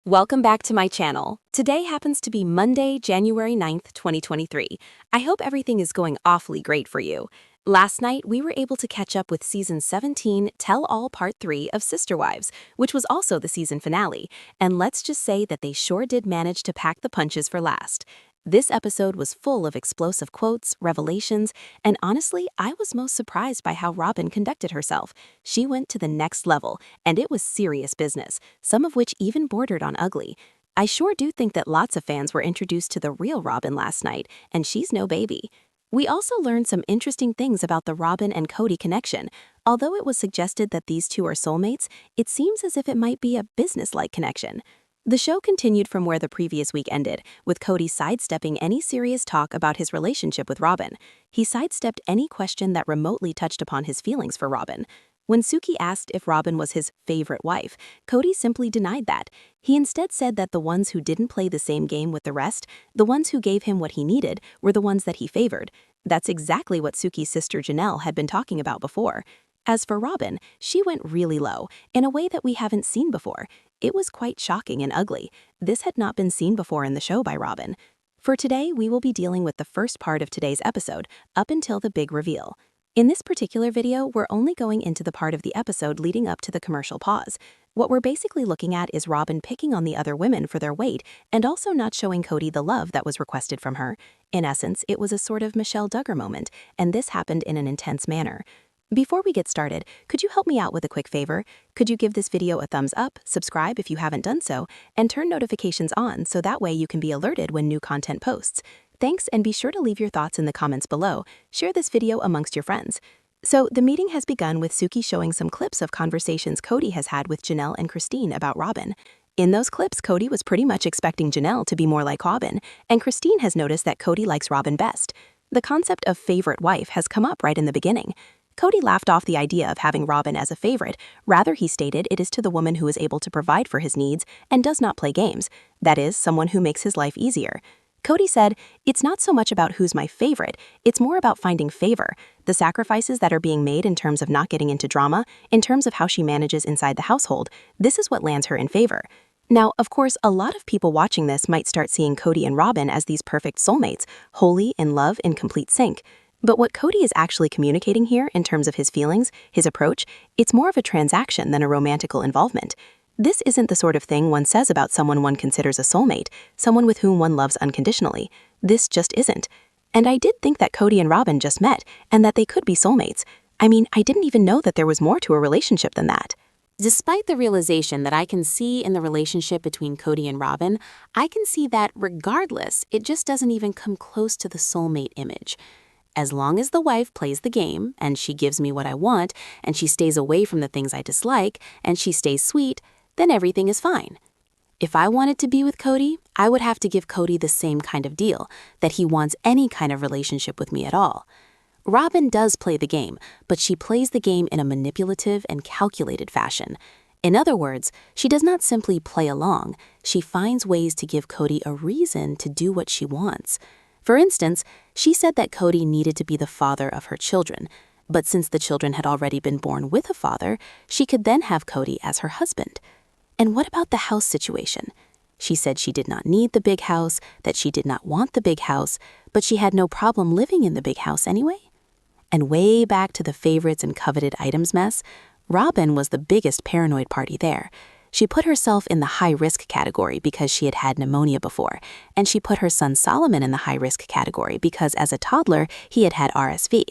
Welcome back to my channel. Today happens to be Monday, January 9th, 2023. I hope everything is going awfully great for you. Last night, we were able to catch up with Season 17, Tell All Part 3 of Sister Wives, which was also the season finale, and let's just say that they sure did manage to pack the punches for last. This episode was full of explosive quotes, revelations, and honestly, I was most surprised by how Robyn conducted herself. She went to the next level, and it was serious business, some of which even bordered on ugly. I sure do think that lots of fans were introduced to the real Robyn last night, and she's no baby. We also learned some interesting things about the Robyn and Kody connection. Although it was suggested that these two are soulmates, it seems as if it might be a business-like connection. The show continued from where the previous week ended, with Kody sidestepping any serious talk about his relationship with Robyn. He sidestepped any question that remotely touched upon his feelings for Robyn. When Suki asked if Robyn was his favorite wife, Kody simply denied that. He instead said that the ones who didn't play the same game with the rest, the ones who gave him what he needed, were the ones that he favored. That's exactly what Suki's sister Janelle had been talking about before. As for Robyn, she went really low, in a way that we haven't seen before. It was quite shocking and ugly. This had not been seen before in the show by Robyn. For today, we will be dealing with the first part of today's episode, up until the big reveal. In this particular video, we're only going into the part of the episode leading up to the commercial pause. What we're basically looking at is Robyn picking on the other women for their weight and also not showing Kody the love that was requested from her. In essence, it was a sort of Michelle Duggar moment, and this happened in an intense manner. Before we get started, could you help me out with a quick favor? Could you give this video a thumbs up, subscribe if you haven't done so, and turn notifications on so that way you can be alerted when new content posts? Thanks, and be sure to leave your thoughts in the comments below. Share this video amongst your friends. So, the meeting has begun with Suki showing some clips of conversations Kody has had with Janelle and Christine about Robyn. In those clips, Kody was pretty much expecting Janelle to be more like Robyn, and Christine has noticed that Kody likes Robyn best. The concept of favorite wife has come up right in the beginning. Kody laughed off the idea of having Robyn as a favorite. Rather, he stated it is to the woman who is able to provide for his needs and does not play games. That is, someone who makes his life easier. Kody said, "It's not so much about who's my favorite, it's more about finding favor. The sacrifices that are being made in terms of not getting into drama, in terms of how she manages inside the household, this is what lands her in favor." Now, of course, a lot of people watching this might start seeing Kody and Robyn as these perfect soulmates, wholly in love, in complete sync. But what Kody is actually communicating here in terms of his feelings, his approach, it's more of a transaction than a romantical involvement. This isn't the sort of thing one says about someone one considers a soulmate, someone with whom one loves unconditionally. This just isn't. And I did think that Kody and Robyn just met, and that they could be soulmates. I mean, I didn't even know that there was more to a relationship than that. Despite the realization that I can see in the relationship between Kody and Robyn, I can see that regardless, it just doesn't even come close to the soulmate image. As long as the wife plays the game, and she gives me what I want, and she stays away from the things I dislike, and she stays sweet, then everything is fine. If I wanted to be with Kody, I would have to give Kody the same kind of deal, that he wants any kind of relationship with me at all. Robyn does play the game, but she plays the game in a manipulative and calculated fashion. In other words, she does not simply play along, she finds ways to give Kody a reason to do what she wants. For instance, she said that Kody needed to be the father of her children, but since the children had already been born with a father, she could then have Kody as her husband. And what about the house situation? She said she did not need the big house, that she did not want the big house, but she had no problem living in the big house anyway. And way back to the favorites and coveted items mess, Robyn was the biggest paranoid party there. She put herself in the high-risk category because she had had pneumonia before, and she put her son Solomon in the high-risk category because as a toddler, he had had RSV.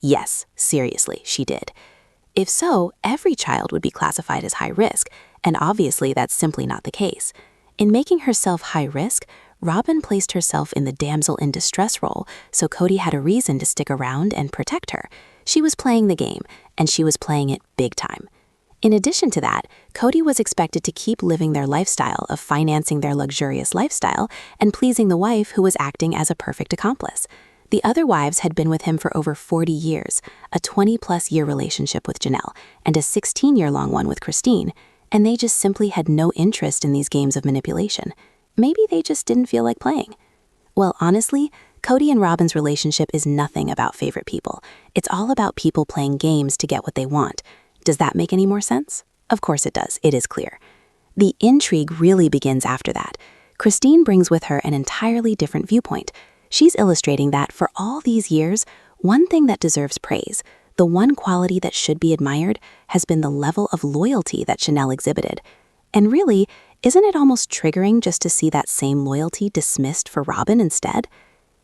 Yes, seriously, she did. If so, every child would be classified as high-risk, and obviously that's simply not the case. In making herself high-risk, Robyn placed herself in the damsel in distress role, so Kody had a reason to stick around and protect her. She was playing the game, and she was playing it big time. In addition to that, Kody was expected to keep living their lifestyle of financing their luxurious lifestyle and pleasing the wife who was acting as a perfect accomplice. The other wives had been with him for over 40 years, a 20-plus year relationship with Janelle, and a 16-year-long one with Christine, and they just simply had no interest in these games of manipulation. Maybe they just didn't feel like playing. Well, honestly, Kody and Robyn's relationship is nothing about favorite people. It's all about people playing games to get what they want. Does that make any more sense? Of course it does. It is clear. The intrigue really begins after that. Christine brings with her an entirely different viewpoint. She's illustrating that for all these years, one thing that deserves praise, the one quality that should be admired, has been the level of loyalty that Janelle exhibited. And really, isn't it almost triggering just to see that same loyalty dismissed for Robyn instead?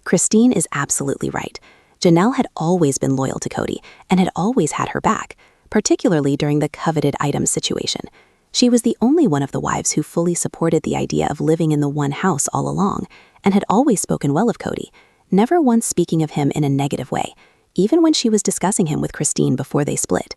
Christine is absolutely right. Janelle had always been loyal to Kody and had always had her back, particularly during the coveted items situation. She was the only one of the wives who fully supported the idea of living in the one house all along, and had always spoken well of Kody, never once speaking of him in a negative way, even when she was discussing him with Christine before they split.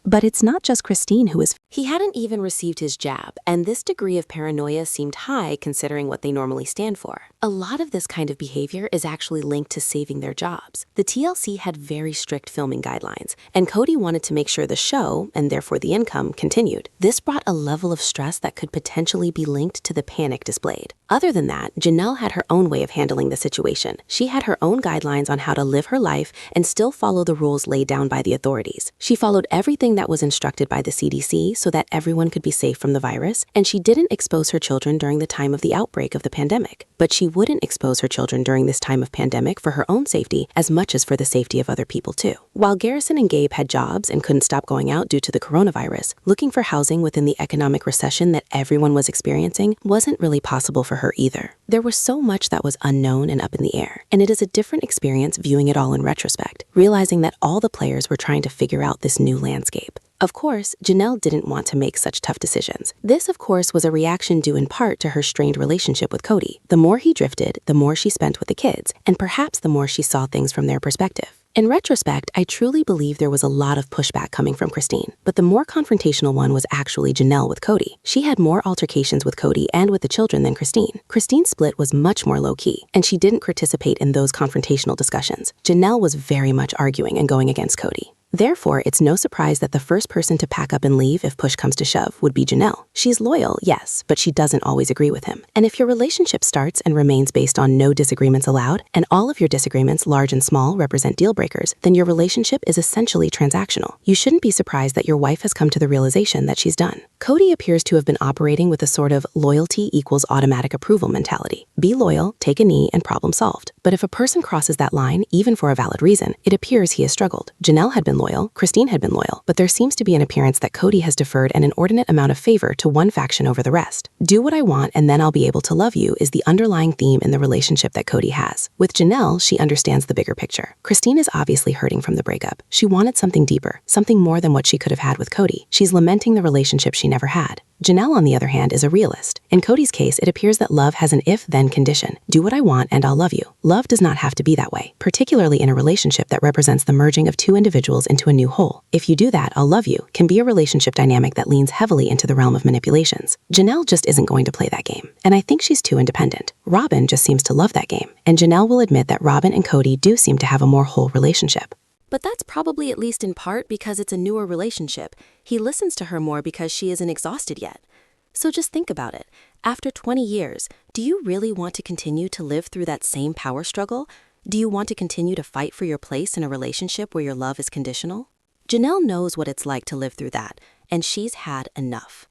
But it's not just Christine who is. He hadn't even received his jab, and this degree of paranoia seemed high considering what they normally stand for. A lot of this kind of behavior is actually linked to saving their jobs. The TLC had very strict filming guidelines, and Kody wanted to make sure the show, and therefore the income, continued. This brought a level of stress that could potentially be linked to the panic displayed. Other than that, Janelle had her own way of handling the situation. She had her own guidelines on how to live her life and still follow the rules laid down by the authorities. She followed everything that was instructed by the CDC so that everyone could be safe from the virus, and she didn't expose her children during the time of the outbreak of the pandemic. But she wouldn't expose her children during this time of pandemic for her own safety as much as for the safety of other people too. While Garrison and Gabe had jobs and couldn't stop going out due to the coronavirus, looking for housing within the economic recession that everyone was experiencing wasn't really possible for her either. There was so much that was unknown and up in the air, and it is a different experience viewing it all in retrospect, realizing that all the players were trying to figure out this new landscape. Of course, Janelle didn't want to make such tough decisions. This, of course, was a reaction due in part to her strained relationship with Kody. The more he drifted, the more she spent with the kids, and perhaps the more she saw things from their perspective. In retrospect, I truly believe there was a lot of pushback coming from Christine, but the more confrontational one was actually Janelle with Kody. She had more altercations with Kody and with the children than Christine. Christine's split was much more low-key, and she didn't participate in those confrontational discussions. Janelle was very much arguing and going against Kody. Therefore, it's no surprise that the first person to pack up and leave if push comes to shove would be Janelle. She's loyal, yes, but she doesn't always agree with him. And if your relationship starts and remains based on no disagreements allowed, and all of your disagreements, large and small, represent deal breakers, then your relationship is essentially transactional. You shouldn't be surprised that your wife has come to the realization that she's done. Kody appears to have been operating with a sort of loyalty equals automatic approval mentality. Be loyal, take a knee, and problem solved. But if a person crosses that line, even for a valid reason, it appears he has struggled. Janelle had been loyal, Christine had been loyal, but there seems to be an appearance that Kody has deferred an inordinate amount of favor to one faction over the rest. Do what I want and then I'll be able to love you is the underlying theme in the relationship that Kody has. With Janelle, she understands the bigger picture. Christine is obviously hurting from the breakup. She wanted something deeper, something more than what she could have had with Kody. She's lamenting the relationship she never had. Janelle, on the other hand, is a realist. In Kody's case, it appears that love has an if-then condition. Do what I want and I'll love you. Love does not have to be that way, particularly in a relationship that represents the merging of two individuals into a new whole. If you do that, I'll love you can be a relationship dynamic that leans heavily into the realm of manipulations. Janelle just isn't going to play that game, and I think she's too independent. Robyn just seems to love that game, and Janelle will admit that Robyn and Kody do seem to have a more whole relationship. But that's probably at least in part because it's a newer relationship. He listens to her more because she isn't exhausted yet. So just think about it. After 20 years, do you really want to continue to live through that same power struggle? Do you want to continue to fight for your place in a relationship where your love is conditional? Janelle knows what it's like to live through that, and she's had enough.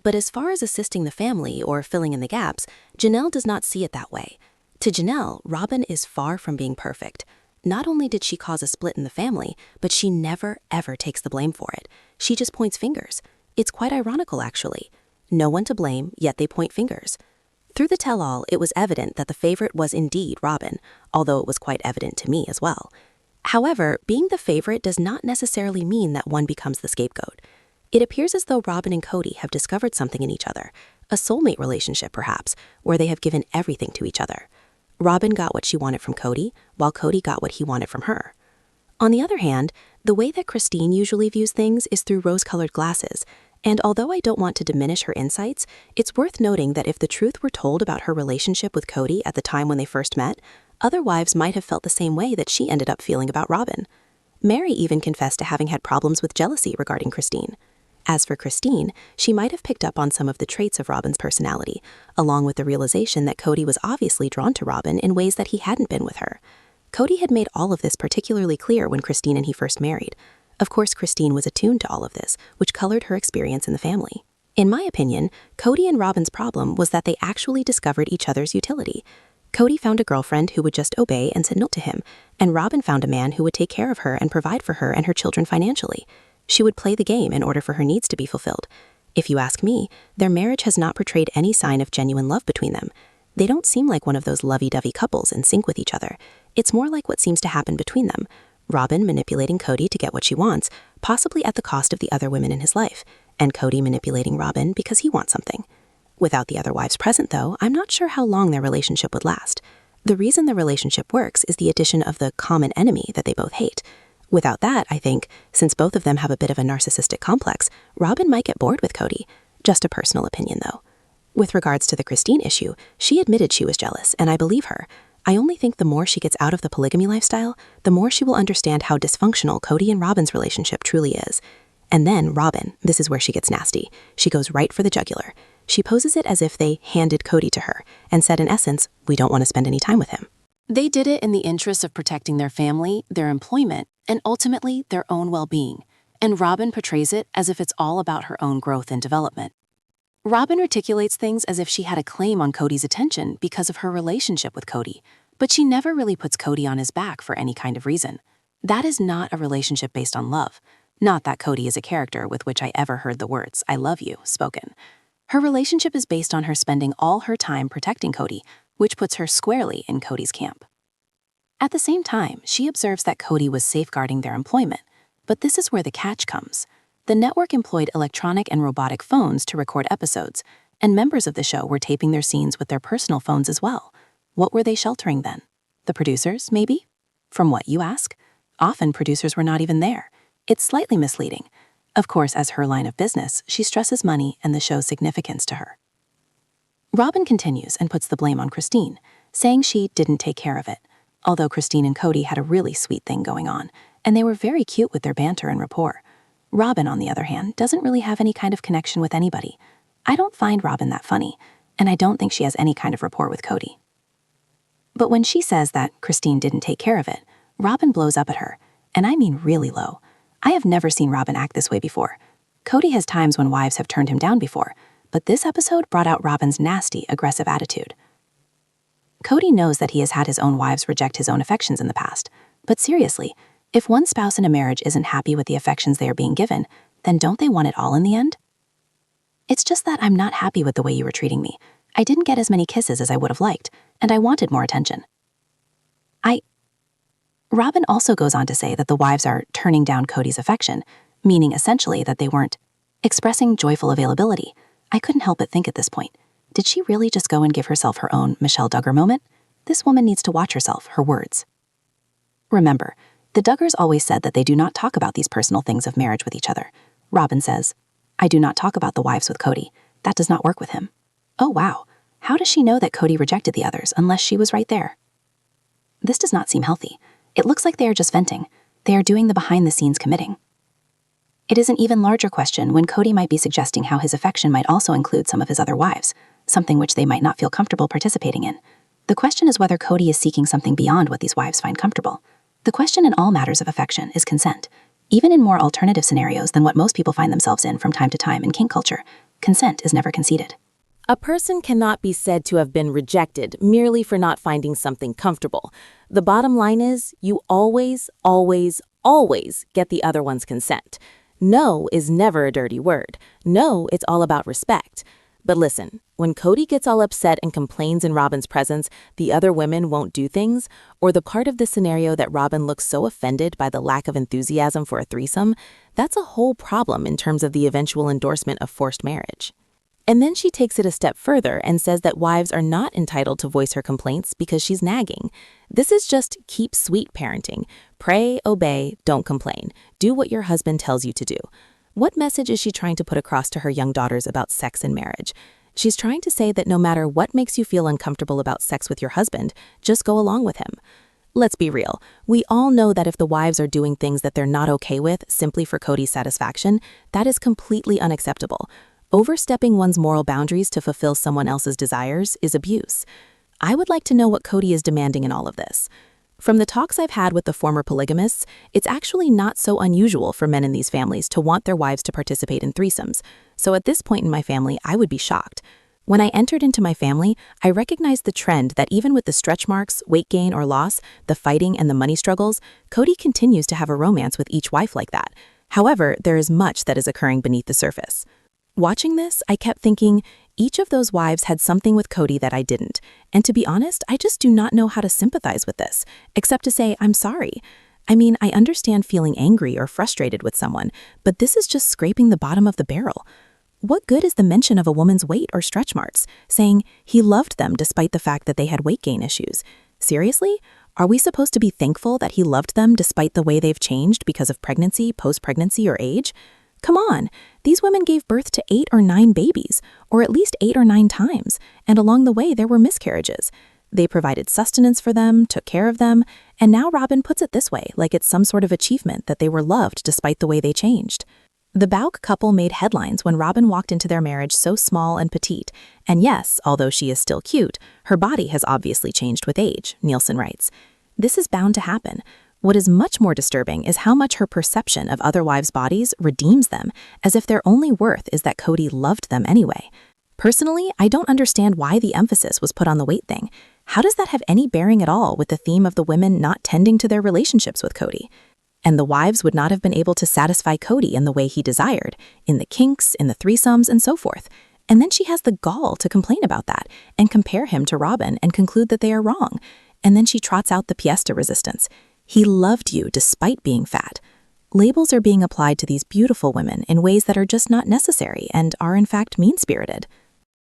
But as far as assisting the family or filling in the gaps, Janelle does not see it that way. To Janelle, Robyn is far from being perfect. Not only did she cause a split in the family, but she never, ever takes the blame for it. She just points fingers. It's quite ironical, actually. No one to blame, yet they point fingers. Through the tell-all, it was evident that the favorite was indeed Robyn, although it was quite evident to me as well. However, being the favorite does not necessarily mean that one becomes the scapegoat. It appears as though Robyn and Kody have discovered something in each other, a soulmate relationship perhaps, where they have given everything to each other. Robyn got what she wanted from Kody, while Kody got what he wanted from her. On the other hand, the way that Christine usually views things is through rose-colored glasses, and although I don't want to diminish her insights, it's worth noting that if the truth were told about her relationship with Kody at the time when they first met, other wives might have felt the same way that she ended up feeling about Robyn. Mary even confessed to having had problems with jealousy regarding Christine. As for Christine, she might have picked up on some of the traits of Robyn's personality, along with the realization that Kody was obviously drawn to Robyn in ways that he hadn't been with her. Kody had made all of this particularly clear when Christine and he first married. Of course, Christine was attuned to all of this, which colored her experience in the family. In my opinion, Kody and Robyn's problem was that they actually discovered each other's utility. Kody found a girlfriend who would just obey and said no to him, and Robyn found a man who would take care of her and provide for her and her children financially. She would play the game in order for her needs to be fulfilled. If you ask me, their marriage has not portrayed any sign of genuine love between them. They don't seem like one of those lovey-dovey couples in sync with each other. It's more like what seems to happen between them. Robyn manipulating Kody to get what she wants, possibly at the cost of the other women in his life, and Kody manipulating Robyn because he wants something. Without the other wives present, though, I'm not sure how long their relationship would last. The reason the relationship works is the addition of the common enemy that they both hate. Without that, I think, since both of them have a bit of a narcissistic complex, Robyn might get bored with Kody. Just a personal opinion, though. With regards to the Christine issue, she admitted she was jealous, and I believe her. I only think the more she gets out of the polygamy lifestyle, the more she will understand how dysfunctional Kody and Robyn's relationship truly is. And then Robyn, this is where she gets nasty. She goes right for the jugular. She poses it as if they handed Kody to her and said in essence, we don't want to spend any time with him. They did it in the interest of protecting their family, their employment, and ultimately their own well-being. And Robyn portrays it as if it's all about her own growth and development. Robyn articulates things as if she had a claim on Kody's attention because of her relationship with Kody, but she never really puts Kody on his back for any kind of reason. That is not a relationship based on love. Not that Kody is a character with which I ever heard the words, I love you, spoken. Her relationship is based on her spending all her time protecting Kody, which puts her squarely in Kody's camp. At the same time, she observes that Kody was safeguarding their employment, but this is where the catch comes. The network employed electronic and robotic phones to record episodes, and members of the show were taping their scenes with their personal phones as well. What were they sheltering then? The producers, maybe? From what you ask? Often producers were not even there. It's slightly misleading. Of course, as her line of business, she stresses money and the show's significance to her. Robyn continues and puts the blame on Christine, saying she didn't take care of it, although Christine and Kody had a really sweet thing going on, and they were very cute with their banter and rapport. Robyn, on the other hand, doesn't really have any kind of connection with anybody. I don't find Robyn that funny, and I don't think she has any kind of rapport with Kody. But when she says that Christine didn't take care of it, Robyn blows up at her, and I mean really low. I have never seen Robyn act this way before. Kody has times when wives have turned him down before, but this episode brought out Robyn's nasty, aggressive attitude. Kody knows that he has had his own wives reject his own affections in the past, but seriously, if one spouse in a marriage isn't happy with the affections they are being given, then don't they want it all in the end? It's just that I'm not happy with the way you were treating me. I didn't get as many kisses as I would have liked, and I wanted more attention. Robyn also goes on to say that the wives are turning down Kody's affection, meaning essentially that they weren't expressing joyful availability. I couldn't help but think at this point, did she really just go and give herself her own Michelle Duggar moment? This woman needs to watch herself, her words. Remember, the Duggars always said that they do not talk about these personal things of marriage with each other. Robyn says, I do not talk about the wives with Kody. That does not work with him. Oh wow, how does she know that Kody rejected the others unless she was right there? This does not seem healthy. It looks like they are just venting. They are doing the behind-the-scenes committing. It is an even larger question when Kody might be suggesting how his affection might also include some of his other wives, something which they might not feel comfortable participating in. The question is whether Kody is seeking something beyond what these wives find comfortable. The question in all matters of affection is consent. Even in more alternative scenarios than what most people find themselves in from time to time in kink culture, consent is never conceded. A person cannot be said to have been rejected merely for not finding something comfortable. The bottom line is, you always, always, always get the other one's consent. No is never a dirty word. No, it's all about respect. But listen, when Kody gets all upset and complains in Robyn's presence the other women won't do things, or the part of the scenario that Robyn looks so offended by the lack of enthusiasm for a threesome, that's a whole problem in terms of the eventual endorsement of forced marriage. And then she takes it a step further and says that wives are not entitled to voice her complaints because she's nagging. This is just keep sweet parenting. Pray, obey, don't complain. Do what your husband tells you to do. What message is she trying to put across to her young daughters about sex and marriage? She's trying to say that no matter what makes you feel uncomfortable about sex with your husband, just go along with him. Let's be real. We all know that if the wives are doing things that they're not okay with simply for Kody's satisfaction, that is completely unacceptable. Overstepping one's moral boundaries to fulfill someone else's desires is abuse. I would like to know what Kody is demanding in all of this. From the talks I've had with the former polygamists, it's actually not so unusual for men in these families to want their wives to participate in threesomes. so at this point in my family, I would be shocked. When I entered into my family, I recognized the trend that even with the stretch marks, weight gain or loss, the fighting and the money struggles, Kody continues to have a romance with each wife like that. However, there is much that is occurring beneath the surface. Watching this, I kept thinking, each of those wives had something with Kody that I didn't. And to be honest, I just do not know how to sympathize with this, except to say I'm sorry. I mean, I understand feeling angry or frustrated with someone, but this is just scraping the bottom of the barrel. What good is the mention of a woman's weight or stretch marks, saying he loved them despite the fact that they had weight gain issues? Seriously? Are we supposed to be thankful that he loved them despite the way they've changed because of pregnancy, post-pregnancy, or age? Come on, these women gave birth to 8 or 9 babies, or at least 8 or 9 times, and along the way there were miscarriages. They provided sustenance for them, took care of them, and now Robyn puts it this way, like it's some sort of achievement that they were loved despite the way they changed. The Bauk couple made headlines when Robyn walked into their marriage so small and petite, and yes, although she is still cute, her body has obviously changed with age, Nielsen writes. This is bound to happen. What is much more disturbing is how much her perception of other wives' bodies redeems them, as if their only worth is that Kody loved them anyway. Personally, I don't understand why the emphasis was put on the weight thing. How does that have any bearing at all with the theme of the women not tending to their relationships with Kody? And the wives would not have been able to satisfy Kody in the way he desired, in the kinks, in the threesomes, and so forth. And then she has the gall to complain about that and compare him to Robyn and conclude that they are wrong. And then she trots out the pièce de résistance. He loved you despite being fat. Labels are being applied to these beautiful women in ways that are just not necessary and are in fact mean-spirited.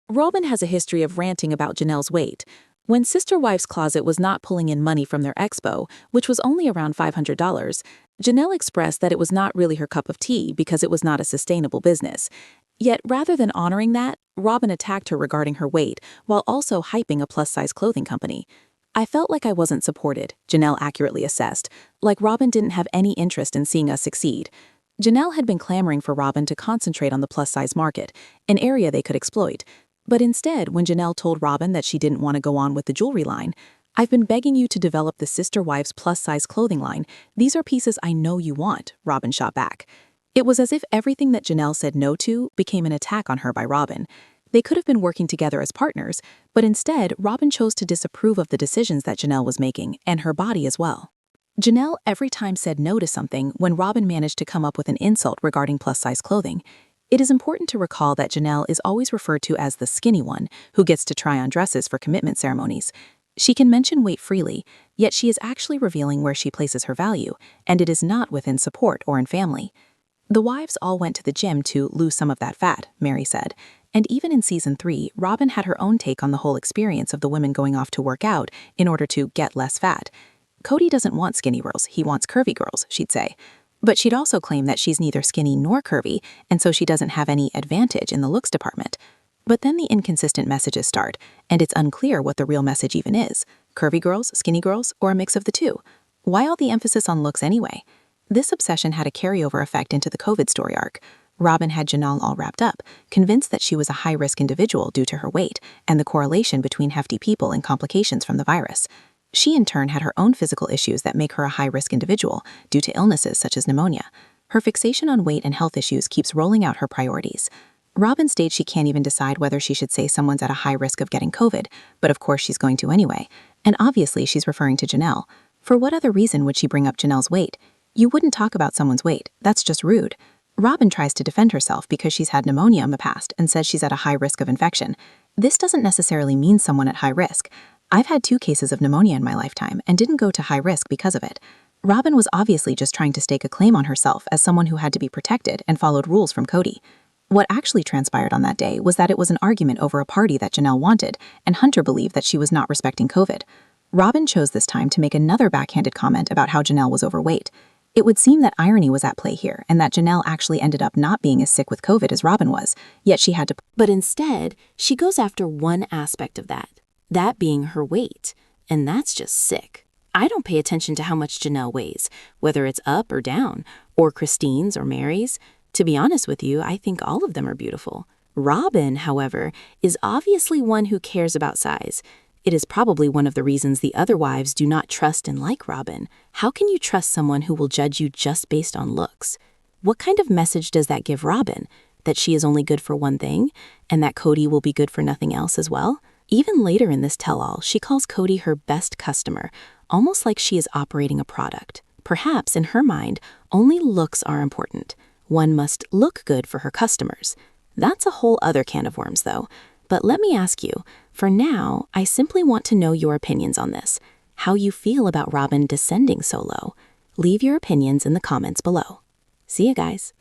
Robyn has a history of ranting about Janelle's weight. When Sister Wife's Closet was not pulling in money from their expo, which was only around $500, Janelle expressed that it was not really her cup of tea because it was not a sustainable business. Yet rather than honoring that, Robyn attacked her regarding her weight while also hyping a plus-size clothing company. I felt like I wasn't supported, Janelle accurately assessed, like Robyn didn't have any interest in seeing us succeed. Janelle had been clamoring for Robyn to concentrate on the plus-size market, an area they could exploit. But instead, when Janelle told Robyn that she didn't want to go on with the jewelry line, "I've been begging you to develop the Sister Wives plus-size clothing line. These are pieces I know you want," Robyn shot back. It was as if everything that Janelle said no to became an attack on her by Robyn. They could have been working together as partners, but instead, Robyn chose to disapprove of the decisions that Janelle was making, and her body as well. Janelle every time said no to something when Robyn managed to come up with an insult regarding plus-size clothing. It is important to recall that Janelle is always referred to as the skinny one, who gets to try on dresses for commitment ceremonies. She can mention weight freely, yet she is actually revealing where she places her value, and it is not within support or in family. The wives all went to the gym to lose some of that fat, Mary said, and even in Season 3, Robyn had her own take on the whole experience of the women going off to work out in order to get less fat. Kody doesn't want skinny girls, he wants curvy girls, she'd say. But she'd also claim that she's neither skinny nor curvy, and so she doesn't have any advantage in the looks department. But then the inconsistent messages start, and it's unclear what the real message even is. Curvy girls, skinny girls, or a mix of the two? Why all the emphasis on looks anyway? This obsession had a carryover effect into the COVID story arc. Robyn had Janelle all wrapped up, convinced that she was a high-risk individual due to her weight and the correlation between hefty people and complications from the virus. She in turn had her own physical issues that make her a high-risk individual due to illnesses such as pneumonia. Her fixation on weight and health issues keeps rolling out her priorities. Robyn states she can't even decide whether she should say someone's at a high risk of getting COVID, but of course she's going to anyway. And obviously she's referring to Janelle. For what other reason would she bring up Janelle's weight? You wouldn't talk about someone's weight. That's just rude. Robyn tries to defend herself because she's had pneumonia in the past and says she's at a high risk of infection. This doesn't necessarily mean someone at high risk. I've had 2 cases of pneumonia in my lifetime and didn't go to high risk because of it. Robyn was obviously just trying to stake a claim on herself as someone who had to be protected and followed rules from Kody. What actually transpired on that day was that it was an argument over a party that Janelle wanted, and Hunter believed that she was not respecting COVID. Robyn chose this time to make another backhanded comment about how Janelle was overweight. It would seem that irony was at play here, and that Janelle actually ended up not being as sick with COVID as Robyn was, yet she had to. But instead, she goes after one aspect of that being her weight, and that's just sick. I don't pay attention to how much Janelle weighs, whether it's up or down, or Christine's or Mary's. To be honest with you, I think all of them are beautiful. Robyn, however, is obviously one who cares about size. It is probably one of the reasons the other wives do not trust and like Robyn. How can you trust someone who will judge you just based on looks? What kind of message does that give Robyn? that she is only good for one thing, and that Kody will be good for nothing else as well. Even later in this tell-all, she calls Kody her best customer, almost like she is operating a product. Perhaps, in her mind, only looks are important. One must look good for her customers. That's a whole other can of worms, though. But let me ask you, for now, I simply want to know your opinions on this, how you feel about Robyn descending so low. Leave your opinions in the comments below. See you guys.